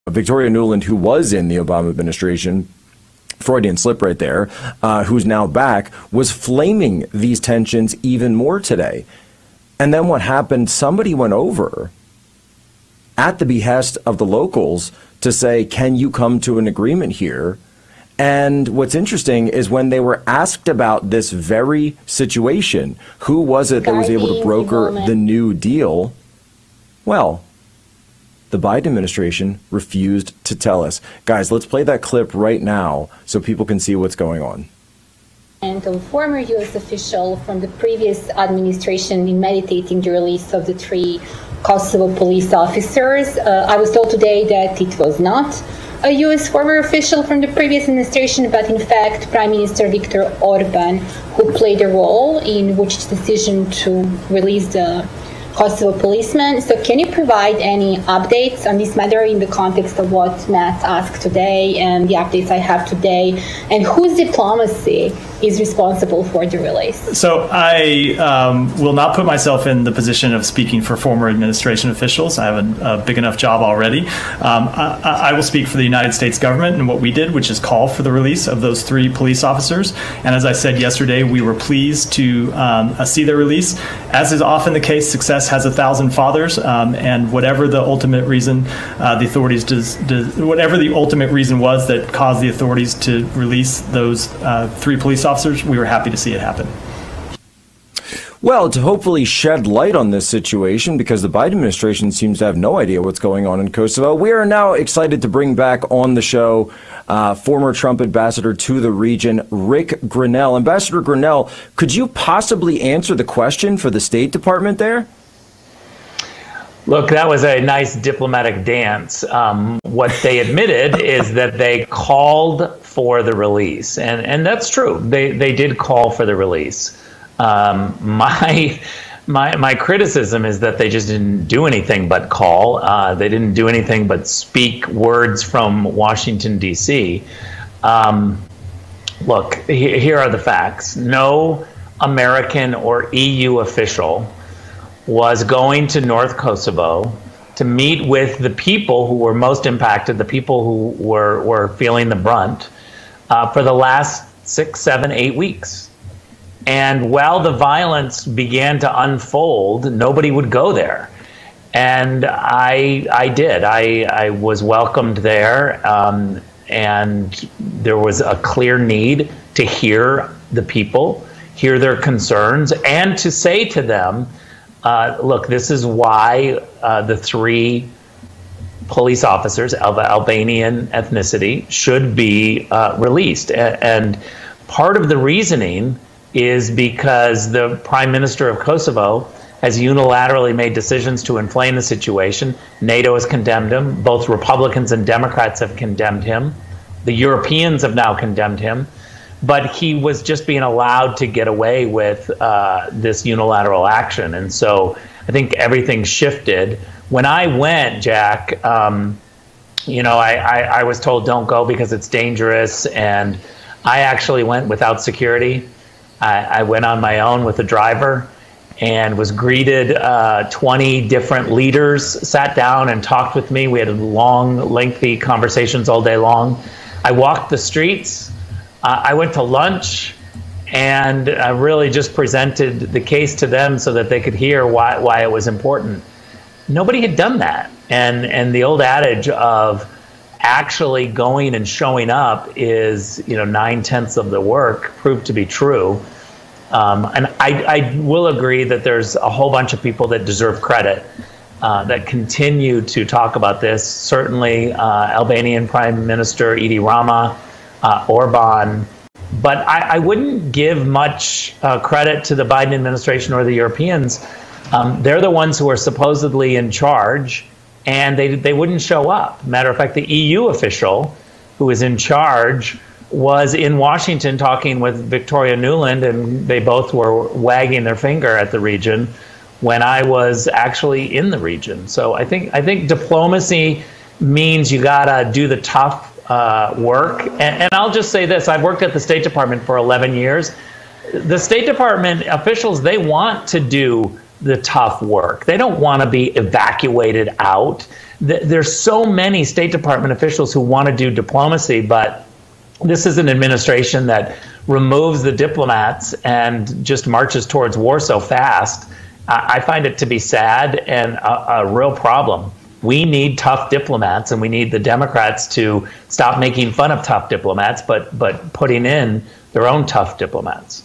Victoria Nuland, who was in the Obama administration, Freudian slip right there, who's now back, was flaming these tensions even more today. And then what happened, somebody went over at the behest of the locals to say, can you come to an agreement here? And what's interesting is when they were asked about this very situation, who was it that was able to broker the New Deal? Well, the Biden administration refused to tell us. Guys, let's play that clip right now so people can see what's going on. And a former U.S. official from the previous administration in meditating the release of the 3 Kosovo police officers. I was told today that it was not a U.S. former official from the previous administration, but in fact Prime Minister Viktor Orban, who played a role in Vucic's decision to release the Kosovo policemen. So can you provide any updates on this matter in the context of what Matt asked today and the updates I have today, and whose diplomacy is responsible for the release? So I will not put myself in the position of speaking for former administration officials. I have a big enough job already. I will speak for the United States government and what we did, which is call for the release of those 3 police officers. And as I said yesterday, we were pleased to see their release. As is often the case, success has 1,000 fathers, and whatever the ultimate reason the authorities whatever the ultimate reason was that caused the authorities to release those 3 police officers, we were happy to see it happen. Well, to hopefully shed light on this situation, because the Biden administration seems to have no idea what's going on in Kosovo, we are now excited to bring back on the show former Trump ambassador to the region, Rick Grinnell. Ambassador Grinnell, could you possibly answer the question for the State Department there? Look, that was a nice diplomatic dance. What they admitted is that they called for the release, and that's true. They did call for the release. My criticism is that they just didn't do anything but call. They didn't do anything but speak words from Washington, D.C. Look, here are the facts. No American or EU official was going to North Kosovo to meet with the people who were most impacted, the people who were feeling the brunt, for the last 6, 7, 8 weeks. And while the violence began to unfold, nobody would go there. And I did. I was welcomed there, and there was a clear need to hear the people, hear their concerns, and to say to them, look, this is why the 3 police officers of Albanian ethnicity should be released. And part of the reasoning is because the Prime Minister of Kosovo has unilaterally made decisions to inflame the situation. NATO has condemned him. Both Republicans and Democrats have condemned him. The Europeans have now condemned him. But he was just being allowed to get away with this unilateral action. And so I think everything shifted. When I went, Jack, you know, I was told don't go because it's dangerous. And I actually went without security. I went on my own with a driver and was greeted. 20 different leaders sat down and talked with me. We had long, lengthy conversations all day long. I walked the streets. I went to lunch, and I really just presented the case to them so that they could hear why it was important. Nobody had done that. And the old adage of actually going and showing up is, you know, 9/10 of the work proved to be true. And I will agree that there's a whole bunch of people that deserve credit that continue to talk about this. Certainly Albanian Prime Minister Edi Rama, Orban, but I wouldn't give much credit to the Biden administration or the Europeans. They're the ones who are supposedly in charge, and they wouldn't show up. Matter of fact, the EU official who is in charge was in Washington talking with Victoria Nuland, and they both were wagging their finger at the region when I was actually in the region. So I think diplomacy means you gotta do the tough work. And I'll just say this, I've worked at the State Department for 11 years. The State Department officials, they want to do the tough work. They don't want to be evacuated out. There's so many State Department officials who want to do diplomacy, but this is an administration that removes the diplomats and just marches towards war so fast. I find it to be sad and a real problem. We need tough diplomats, and we need the Democrats to stop making fun of tough diplomats, but putting in their own tough diplomats.